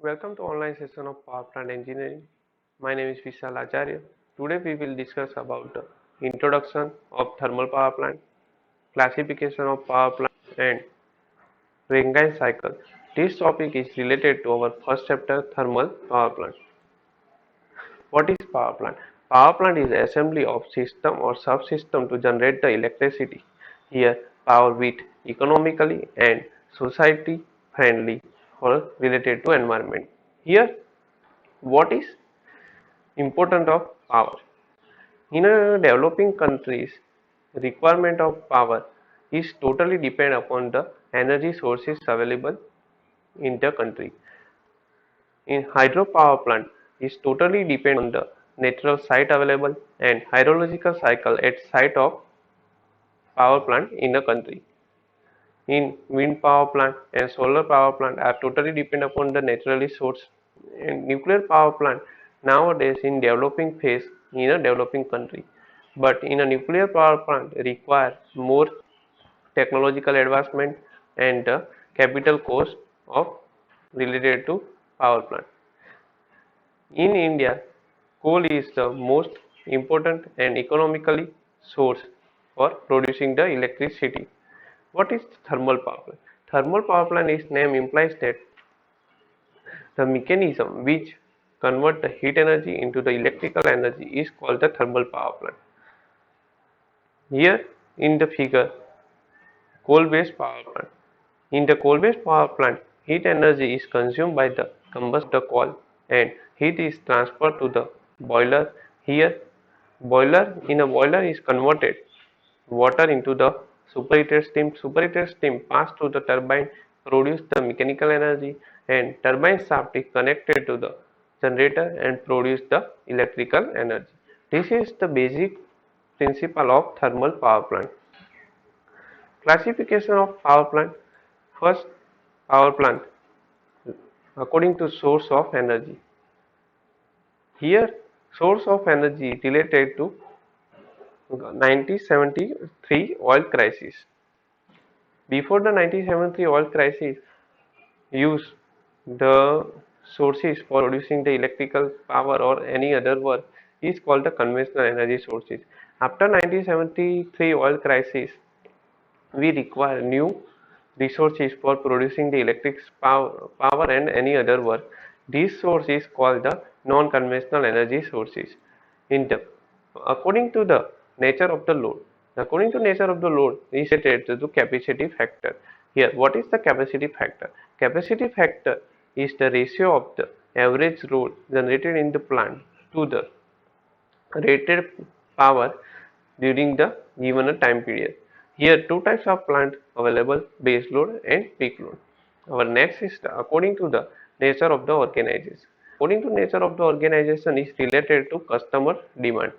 Welcome to online session of Power Plant Engineering. My name is Vishal Acharya. Today we will discuss about the introduction of thermal power plant, classification of power plant and Rankine cycle. This topic is related to our first chapter thermal power plant. What is power plant? Power plant is assembly of system or subsystem to generate the electricity. Here power with economically and society friendly or related to environment. Here what is important of power? In a developing countries, requirement of power is totally depend upon the energy sources available in the country. In hydropower plant is totally depend on the natural site available and hydrological cycle at site of power plant in a country. In wind power plant and solar power plant are totally depend upon the naturally source, and nuclear power plant nowadays in developing phase in a developing country. But in a nuclear power plant require more technological advancement and the capital cost of related to power plant. In India, coal is the most important and economically source for producing the electricity. What is thermal power plant? Thermal power plant is name implies that the mechanism which convert the heat energy into the electrical energy is called the thermal power plant. Here in the figure, coal-based power plant. In the coal-based power plant, heat energy is consumed by the combustion of the coal and heat is transferred to the boiler. Here, boiler is converted water into the superheated steam. Superheated steam pass through the turbine, produce the mechanical energy, and turbine shaft is connected to the generator and produce the electrical energy. This is the basic principle of thermal power plant. Classification of power plant. First, power plant according to source of energy. Here, source of energy related to 1973 oil crisis. Before the 1973 oil crisis, use the sources for producing the electrical power or any other work is called the conventional energy sources. After 1973 oil crisis, we require new resources for producing the electric power and any other work. This source is called the non-conventional energy sources. In the according to the nature of the load, according to nature of the load is related to capacity factor. Here, what is the capacity factor? Capacity factor is the ratio of the average load generated in the plant to the rated power during the given time period. Here two types of plant available, base load and peak load. Our next is according to the nature of the organization. According to nature of the organization is related to customer demand.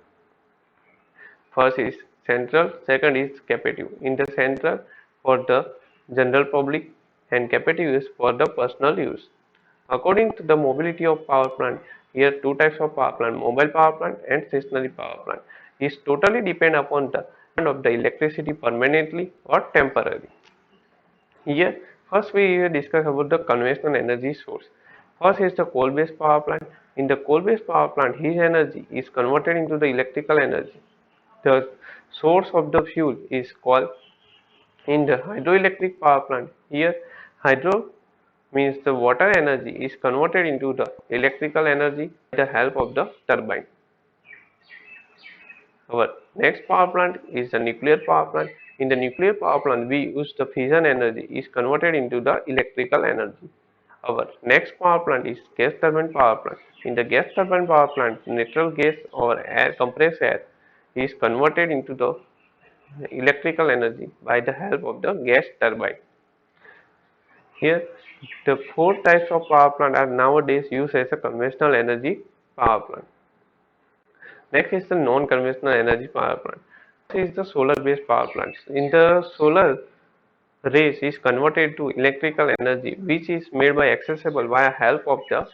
First is central, second is captive. In the central for the general public and captive is for the personal use. According to the mobility of power plant, here two types of power plant, mobile power plant and stationary power plant is totally depend upon the of the electricity permanently or temporarily. Here, first we discuss about the conventional energy source. First is the coal-based power plant. In the coal-based power plant, heat energy is converted into the electrical energy. The source of the fuel is called in the hydroelectric power plant. Here, hydro means the water energy is converted into the electrical energy with the help of the turbine. Our next power plant is the nuclear power plant. In the nuclear power plant, we use the fission energy is converted into the electrical energy. Our next power plant is gas turbine power plant. In the gas turbine power plant, natural gas or air compressed air is converted into the electrical energy by the help of the gas turbine. Here The four types of power plant are nowadays used as a conventional energy power plant. Next is the non-conventional energy power plant. This is the solar-based power plants. In the solar rays is converted to electrical energy, which is made by accessible via help of the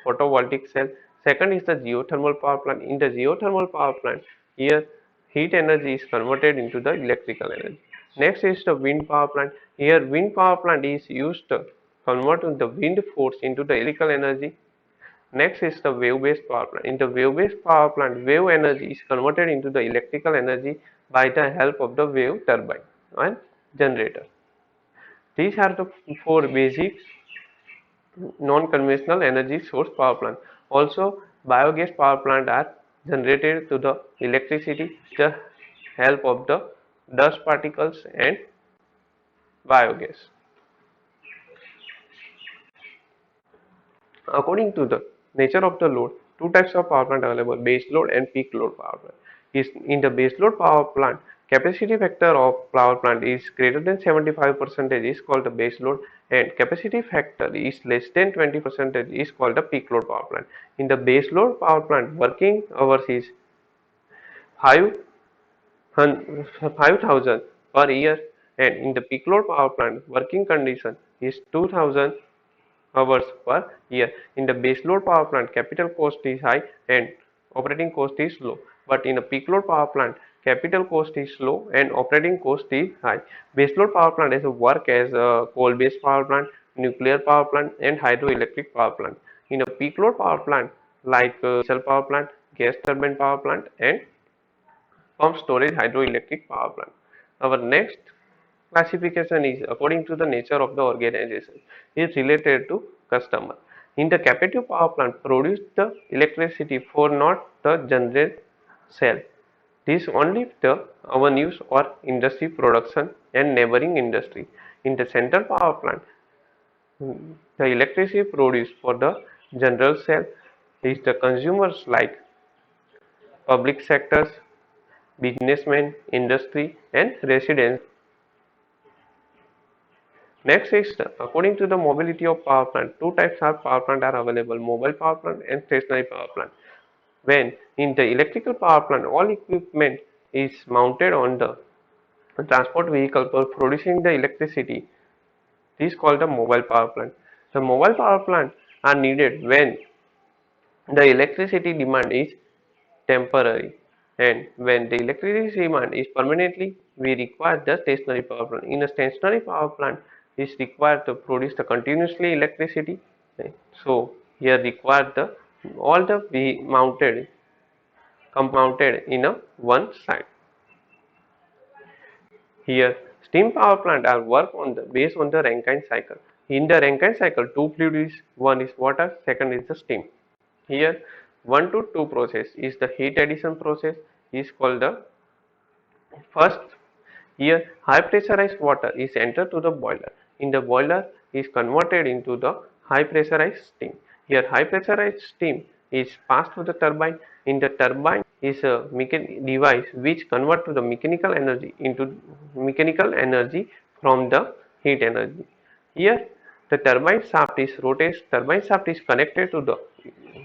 photovoltaic cell. Second is the geothermal power plant. In the geothermal power plant, here heat energy is converted into the electrical energy. Next is the wind power plant. Here wind power plant is used to convert the wind force into the electrical energy. Next is the wave-based power plant. In the wave-based power plant, wave energy is converted into the electrical energy by the help of the wave turbine and generator. These are the four basic non-conventional energy source power plant. Also, biogas power plant are generated to the electricity with the help of the dust particles and biogas. According to the nature of the load, two types of power plant available: base load and peak load power plant. Is in the base load power plant, capacity factor of power plant is greater than 75% is called the base load, and capacity factor is less than 20% is called the peak load power plant. In the base load power plant, working hours is 5,000 per year, and in the peak load power plant, working condition is 2,000 hours per year. In the base load power plant, capital cost is high and operating cost is low. But in a peak load power plant, capital cost is low and operating cost is high. Base load power plant is a work as a coal-based power plant, nuclear power plant, and hydroelectric power plant. In a peak load power plant, like diesel power plant, gas turbine power plant, and pump storage hydroelectric power plant. Our next classification is according to the nature of the organization is related to customer. In the captive power plant, produce the electricity for not the generate cell. This only the avenues or industry production and neighboring industry. In the central power plant, the electricity produced for the general cell is the consumers like public sectors, businessmen, industry, and residents. Next is according to the mobility of power plant, two types of power plant are available: mobile power plant and stationary power plant. When in the electrical power plant, all equipment is mounted on the transport vehicle for producing the electricity. This is called the mobile power plant. The mobile power plant are needed when the electricity demand is temporary, and when the electricity demand is permanently, we require the stationary power plant. In a stationary power plant is required to produce the continuously electricity, right? So here required the all the be mounted compounded in a one side. Here steam power plant are work on the based on the Rankine cycle. In the Rankine cycle, two fluids, one is water, second is the steam. Here 1 to 2 process is the heat addition process is called the first. Here high pressurized water is entered to the boiler. In the boiler is converted into the high pressurized steam. Here high pressurized steam is passed to the turbine. In the turbine is a device which convert to the mechanical energy into mechanical energy from the heat energy. Here the turbine shaft is rotates. Turbine shaft is connected to the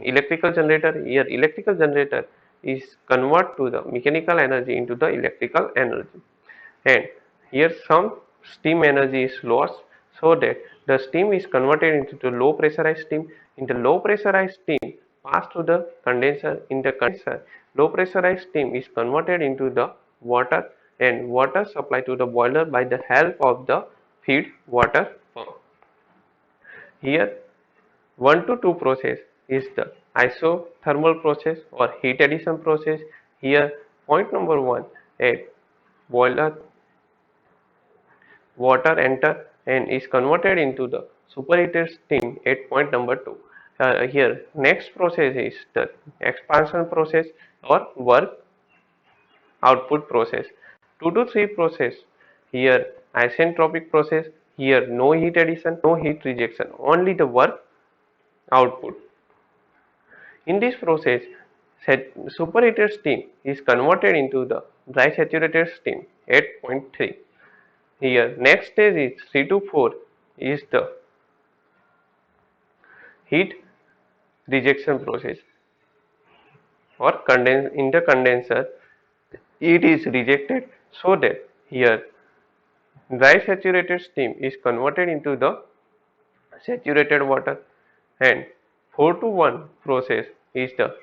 electrical generator. Here electrical generator is convert to the mechanical energy into the electrical energy, and here some steam energy is lost, so that the steam is converted into the low pressurized steam. In the low pressurized steam pass to the condenser. In the condenser, low pressurized steam is converted into the water, and water supplied to the boiler by the help of the feed water pump. Here 1 to 2 process is the isothermal process or heat addition process. Here point number 1, at boiler water enter and is converted into the superheated steam at point number 2. Here next process is the expansion process or work output process. 2 to 3 process, here isentropic process. Here no heat addition, no heat rejection, only the work output. In this process, superheated steam is converted into the dry saturated steam at point 3. Here next stage is 3 to 4 is the heat rejection process, or in the condenser it is rejected, so that here dry saturated steam is converted into the saturated water, and 4 to 1 process is the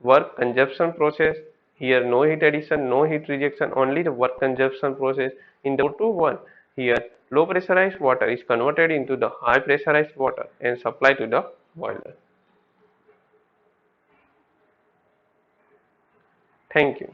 work consumption process. Here no heat addition, no heat rejection, only the work consumption process. In the 4 to 1, here low pressurized water is converted into the high pressurized water and supplied to the boiler. Thank you.